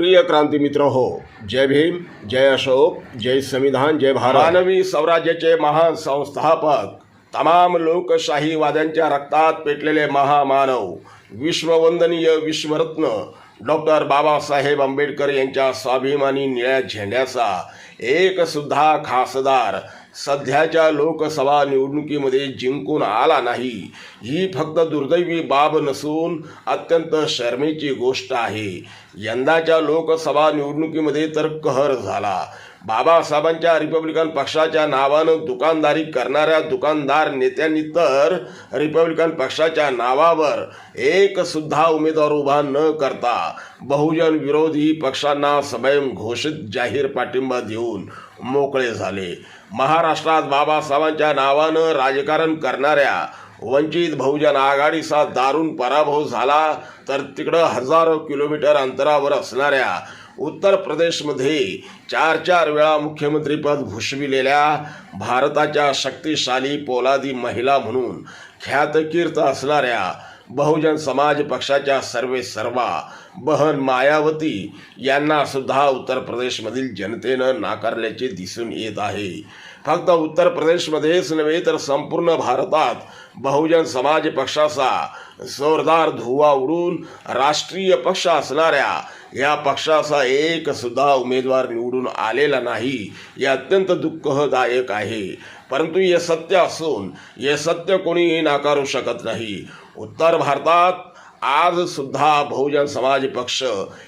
प्रिय क्रांती मित्र हो, जय भीम, जय अशोक, जय संविधान, जय भारत। मानवी स्वराज्याचे महान संस्थापक, तमाम लोकशाहीवाद्यांच्या रक्तात पेटलेले महामानव, विश्ववंदनीय विश्वरत्न डॉक्टर बाबासाहेब आंबेडकर यांच्या स्वाभिमानी निळ्या झेंड्याचा एक सुद्धा खासदार सध्याच्या लोकसभा निवडणुकीमध्ये जिंकून आला नाही, ही फक्त दुर्दैवी बाब नसून अत्यंत शर्मेची गोष्ट आहे। यंदाच्या लोकसभा निवडणुकीमध्ये तर कहर झाला। बाबासाहेबांच्या रिपब्लिकन पक्षाच्या नावानं दुकानदारी करणाऱ्या दुकानदार नेत्यांनी तर रिपब्लिकन पक्षाच्या नावावर एक सुद्धा उमेदवार उभा न करता बहुजन विरोधी पक्षांना स्वयं घोषित जाहीर पाठिंबा देऊन मोकळे झाले। महाराष्ट्रात बाबासाहेबांच्या नावानं राजकारण करणाऱ्या वंचित बहुजन आघाडीचा दारुण पराभव झाला, तर तिकडं हजारो किलोमीटर अंतरावर असणाऱ्या उत्तर प्रदेशमध्ये 4 वेळा मुख्यमंत्रीपद भूषविलेल्या भारताच्या शक्तिशाली पोलादी महिला म्हणून ख्यातकीर्त असणाऱ्या बहुजन समाज पक्षाच्या सर्वेसर्वा बहन मायावती यांना सुद्धा उत्तर प्रदेशमधील जनतेनं नाकारल्याचे दिसून येत आहे। फक्त उत्तर प्रदेशमध्येच नव्हे तर संपूर्ण भारतात बहुजन समाज पक्षाचा जोरदार धुव्वा उडून राष्ट्रीय पक्ष असणाऱ्या या पक्षाचा एक सुद्धा उमेदवार निवडून आलेला नाही, हे अत्यंत दुःखदायक आहे। परंतु हे सत्य असून हे सत्य कोणीही नाकारू शकत नाही। उत्तर भारतात आज सुद्धा बहुजन समाज पक्ष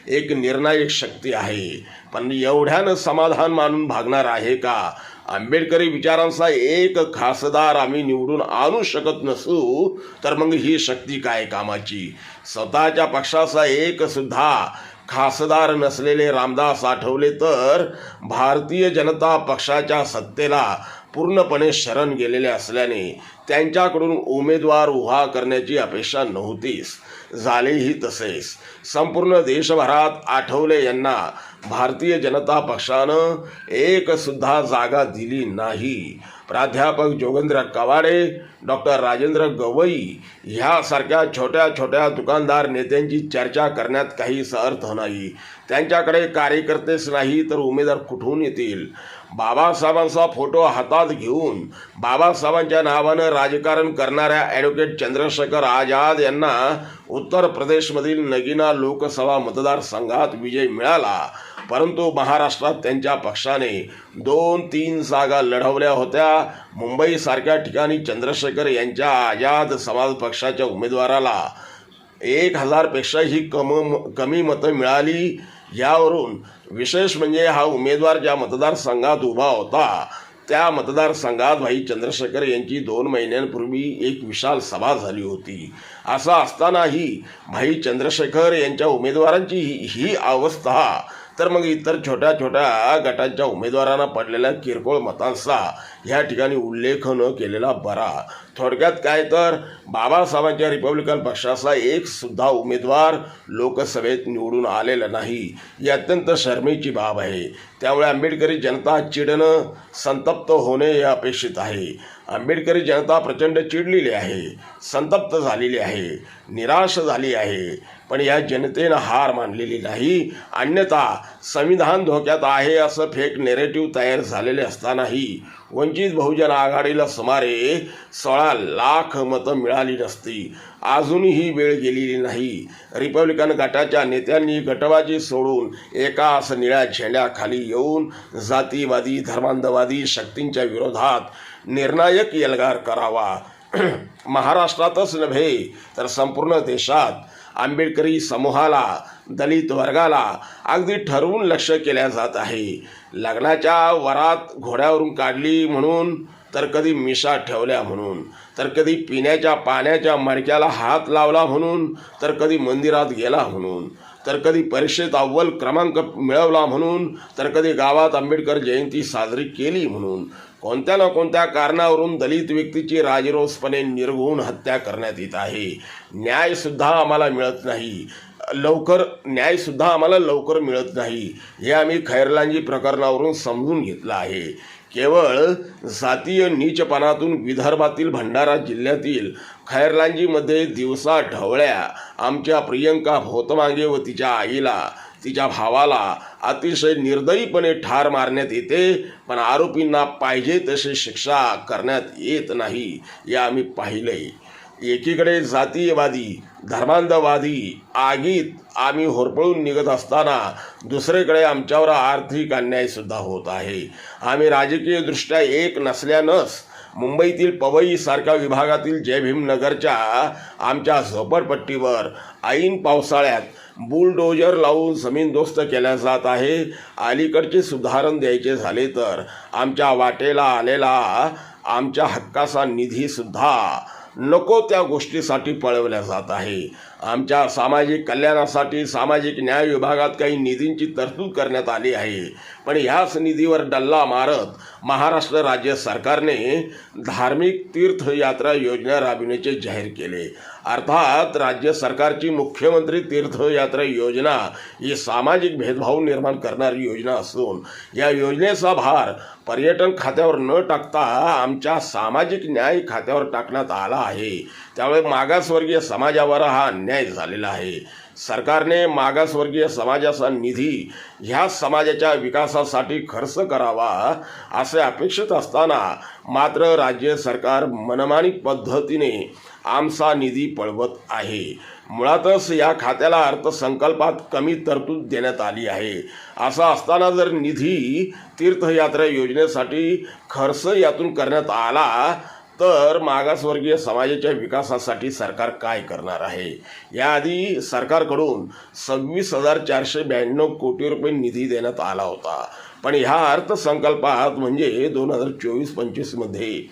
एक निर्णायक शक्ती आहे, पण एवढ्यानं समाधान मानून भागणार आहे का? आंबेडकरी विचारांचा एक खासदार आम्ही निवडून आणू शकत नसू तर मग ही शक्ती काय कामाची? स्वतःच्या पक्षाचा एक सुद्धा खासदार नसलेले रामदास आठवले तर भारतीय जनता पक्षाच्या सत्तेला पूर्णपणे शरण गेलेले असल्याने त्यांच्याकडून उमेदवार उभा करण्याची अपेक्षा नव्हतीच। झालेही तसेच। संपूर्ण देशभरात आठवले यांना भारतीय जनता पक्षानं एक सुद्धा जागा दिली नाही। प्राध्यापक जोगेंद्र कवाडे, डॉक्टर राजेंद्र गवई ह्यासारख्या छोट्या छोट्या दुकानदार नेत्यांची चर्चा करण्यात काहीच अर्थ नाही। त्यांच्याकडे कार्यकर्तेच नाही तर उमेदवार कुठून येतील? बाबासाहेबांचा फोटो हातात घेऊन बाबासाहेबांच्या नावानं राजकारण करणाऱ्या ॲडव्होकेट चंद्रशेखर आझाद यांना उत्तर प्रदेशमधील नगीना लोकसभा मतदारसंघात विजय मिळाला, परंतु महाराष्ट्रात त्यांच्या पक्षाने 2-3 जागा लढवल्या होत्या। मुंबईसारख्या ठिकाणी चंद्रशेखर यांच्या आझाद समाज पक्षाच्या उमेदवाराला 1000 पेक्षाही कमी मतं मिळाली। यावरून विशेष म्हणजे हा उमेदवार ज्या मतदारसंघात उभा होता त्या मतदारसंघात भाई चंद्रशेखर यांची 2 महिन्यांपूर्वी एक विशाल सभा झाली होती। असं असतानाही भाई चंद्रशेखर यांच्या उमेदवारांची ही अवस्था, तर मग इतर छोट्या छोट्या गटांच्या उमेदवारांना पडलेल्या किरकोळ मतांचा ह्या ठिकाणी उल्लेख न केलेला बरा। थोडक्यात काय तर बाबासाहेबांच्या रिपब्लिकन पक्षाचा एक सुद्धा उमेदवार लोकसभेत निवडून आलेला नाही, ही अत्यंत शर्मेची बाब आहे। त्यामुळे आंबेडकरी जनता चिडणं, संतप्त होणे हे अपेक्षित आहे। आंबेडकरी जनता प्रचंड चिडलेली आहे, संतप्त झालेली आहे, निराश झाली आहे, पण या जनतेनं हार मानलेली नाही। अन्यथा संविधान धोक्यात आहे असं फेक नेरेटिव्ह तयार झालेले असतानाही वंचित बहुजन आघाडीला सुमारे 16 लाख मतं मिळाली नसती। अजूनही वेळ गेलेली नाही। रिपब्लिकन गटाच्या नेत्यांनी गटबाजी सोडून एकाच निळ्या झेंड्याखाली येऊन जातीवादी, धर्मांधवादी शक्तींच्या विरोधात निर्णायक एल्गार करावा। महाराष्ट्रातच नव्हे तर संपूर्ण देशात आंबेडकरी समूहाला, दलित वर्गाला अगदी ठरवून लक्ष्य केल्या जात आहे। लग्नाच्या वरात घोड्यावरून काढली म्हणून, तर कधी मिशा ठेवल्या म्हणून, तर कधी पिण्याच्या पाण्याच्या मडक्याला हात लावला म्हणून, तर कधी मंदिरात गेला म्हणून, तर कधी परीक्षेत अव्वल क्रमांक मिळवला म्हणून, तर कधी गावात आंबेडकर जयंती साजरी केली म्हणून। कोणत्या ना कोणत्या कारणावरून दलित व्यक्तीची राजरोसपणे निर्घृण हत्या करण्यात येत आहे। न्यायसुद्धा आम्हाला मिळत नाही, लवकर मिळत नाही, हे आम्ही खैरलांजी प्रकरणावरून समजून घेतलं आहे। केवळ जातीय नीचपणातून विदर्भातील भंडारा जिल्ह्यातील खैरलांजीमध्ये दिवसा ढवळ्या आमच्या प्रियंका भोतमांगे व तिच्या आईला तिच्या भावाला अतिशय निर्दयीपणे ठार मारण्यात येते, पण आरोपींना पाहिजे तशी शिक्षा करण्यात येत नाही हे आम्ही पाहिलंय. एकीकडे जातीयवादी धर्मांधवादी आगीत आम्ही होरपळून निघत असताना दुसरीकडे आमच्यावर आर्थिक अन्याय सुद्धा होत आहे. आम्ही राजकीयदृष्ट्या एक नसल्यानंच मुंबईतील पवई सारख्या विभागातील जय भीम नगरच्या आमच्या झोपडपट्टीवर ऐन पावसाळ्यात बुलडोजर लावून जमीनदोस्त केल्या जात आहे. अलीकडचे सुधारण द्यायचे झाले तर आमच्या वाटेला आलेला आमच्या हक्काचा निधीसुद्धा नको त्या गोष्टीसाठी पळवल्या जात आहे. आमच्या सामाजिक कल्याणासाठी सामाजिक न्याय विभागात काही निधींची तरतूद करण्यात आली आहे, पण ह्याच निधीवर डल्ला मारत महाराष्ट्र राज्य सरकारने धार्मिक तीर्थयात्रा योजना राबविण्याचे जाहीर केले. अर्थात राज्य सरकारची मुख्यमंत्री तीर्थयात्रा योजना ही सामाजिक भेदभाव निर्माण करणारी योजना असून या योजनेचा भार पर्यटन खात्यावर न टाकता आमच्या सामाजिक न्याय खात्यावर टाकण्यात आला आहे. त्यामुळे मागासवर्गीय समाजावर हा अन्याय झालेला आहे. सरकारने मागासवर्गीय समाजाचा निधी ह्या समाजाच्या विकासासाठी खर्च करावा असे अपेक्षित असताना मात्र राज्य सरकार मनमानी पद्धतीने आमचा निधी पळवत आहे. मुळातच या खात्याला अर्थसंकल्पात कमी तरतूद देण्यात आली आहे. असं असताना जर निधी तीर्थयात्रा योजनेसाठी खर्च यातून करण्यात आला तर मागासवर्गीय समाजाच्या विकासासाठी सरकार काय करणार आहे. याआधी सरकारकडून 26,492 कोटी रुपये निधी देण्यात आला होता, पण ह्या अर्थसंकल्पात म्हणजे 2024-25 मध्ये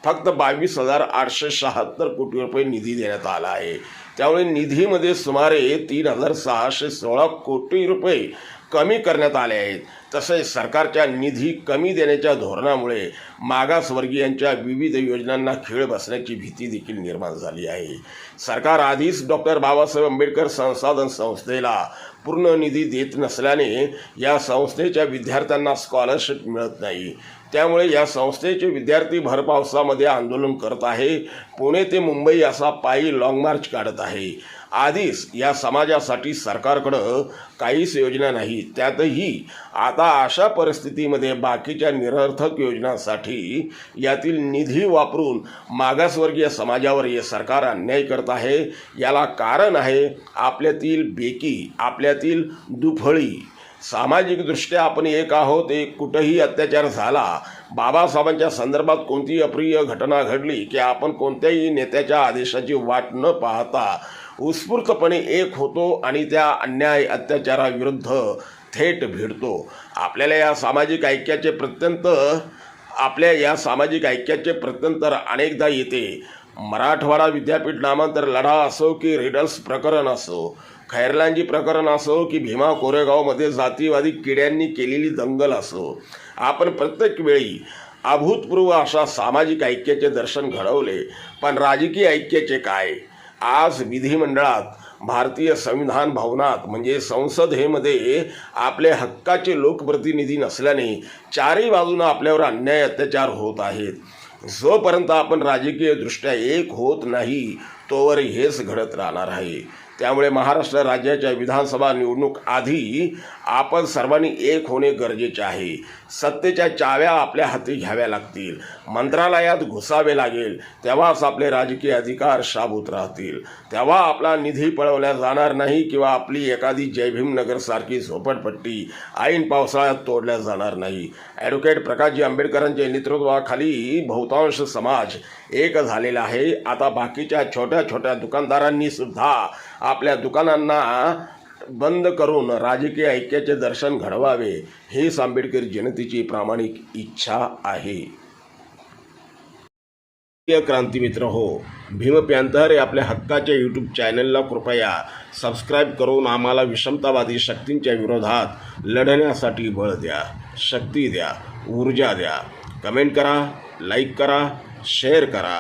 फक्त 22,876 कोटी रुपये निधी देण्यात आला आहे. त्यामुळे निधीमध्ये सुमारे 3,616 कोटी रुपये कमी करण्यात आले आहेत. तसेच सरकारच्या निधी कमी देण्याच्या धोरणामुळे मागासवर्गीयांच्या विविध योजनांना खीळ बसण्याची भीती देखील निर्माण झाली आहे. सरकार आधीच डॉक्टर बाबासाहेब आंबेडकर संसाधन संस्थेला पूर्ण निधी देत नसल्याने या संस्थेच्या विद्यार्थ्यांना स्कॉलरशिप मिळत नाही. त्यामुळे या संस्थेचे विद्यार्थी भर पावसामध्ये आंदोलन करत आहे. पुणे ते मुंबई असा पायी लाँग मार्च काढत आहे. आधीच या समाजासाठी सरकारकडं काहीच योजना नाही. त्यातही आता अशा परिस्थितीमध्ये बाकीच्या निरर्थक योजनांसाठी यातील निधी वापरून मागासवर्गीय समाजावर हे सरकार अन्याय करत आहे. याला कारण आहे आपल्यातील बेकी, आपल्यातील दुफळी. सामाजिकदृष्ट्या आपण एक आहोत. एक कुठंही अत्याचार झाला, बाबासाहेबांच्या संदर्भात कोणतीही अप्रिय घटना घडली की आपण कोणत्याही नेत्याच्या आदेशाची वाट न पाहता उत्स्फूर्तपणे एक होतो आणि त्या अन्याय अत्याचाराविरुद्ध थेट भिडतो. आपल्या या सामाजिक ऐक्याचे प्रत्यंतर अनेकदा येते. मराठवाडा विद्यापीठ नामांतर लढा असो की रिडल्स प्रकरण असो, खैरलांजी प्रकरण असो की भीमा कोरेगावमध्ये जातीवादी किड्यांनी केलेली दंगल असो, आपण प्रत्येक वेळी अभूतपूर्व अशा सामाजिक ऐक्याचे दर्शन घडवले. पण राजकीय ऐक्याचे काय? आज विधिमंडळात भारतीय संविधान भवनात म्हणजे संसदेमध्ये आपले हक्काचे लोकप्रतिनिधी नसल्याने चारही बाजूने आपल्यावर अन्याय अत्याचार होत आहेत. जोपर्यंत आपण राजकीयदृष्ट्या एक होत नाही तोवर हेच घडत राहणार आहे. त्यामुळे महाराष्ट्र राज्याच्या विधानसभा निवडणूक आधी आपण सर्वांनी एक होणे गरजेचे आहे. सत्तेच्या चाव्या आपल्या हाती घ्याव्या लागतील, मंत्रालयात घुसावे लागेल, तेव्हाच आपले राजकीय अधिकार शाबूत राहतील. तेव्हा आपला निधी पळवला जाणार नाही किंवा आपली एखादी जय भीम नगरसारखी झोपडपट्टी ऐन पावसाळ्यात तोडल्या जाणार नाही. ॲडव्होकेट प्रकाशजी आंबेडकरांच्या नेतृत्वाखाली बहुतांश समाज एक झालेला आहे. आता बाकीच्या छोट्या छोट्या दुकानदारांनी सुद्धा आपल्या दुकानांना बंद करून राजकीय ऐक्याचे दर्शन घडवावे हीच आंबेडकरी जनतेची प्रामाणिक इच्छा आहे. क्रांती मित्र हो, भीम पॅंथर या आपल्या हक्काच्या यूट्यूब चॅनलला कृपया सबस्क्राईब करून आम्हाला विषमतावादी शक्तींच्या विरोधात लढण्यासाठी बळ द्या, शक्ती द्या, ऊर्जा द्या. कमेंट करा, लाईक करा, शेअर करा.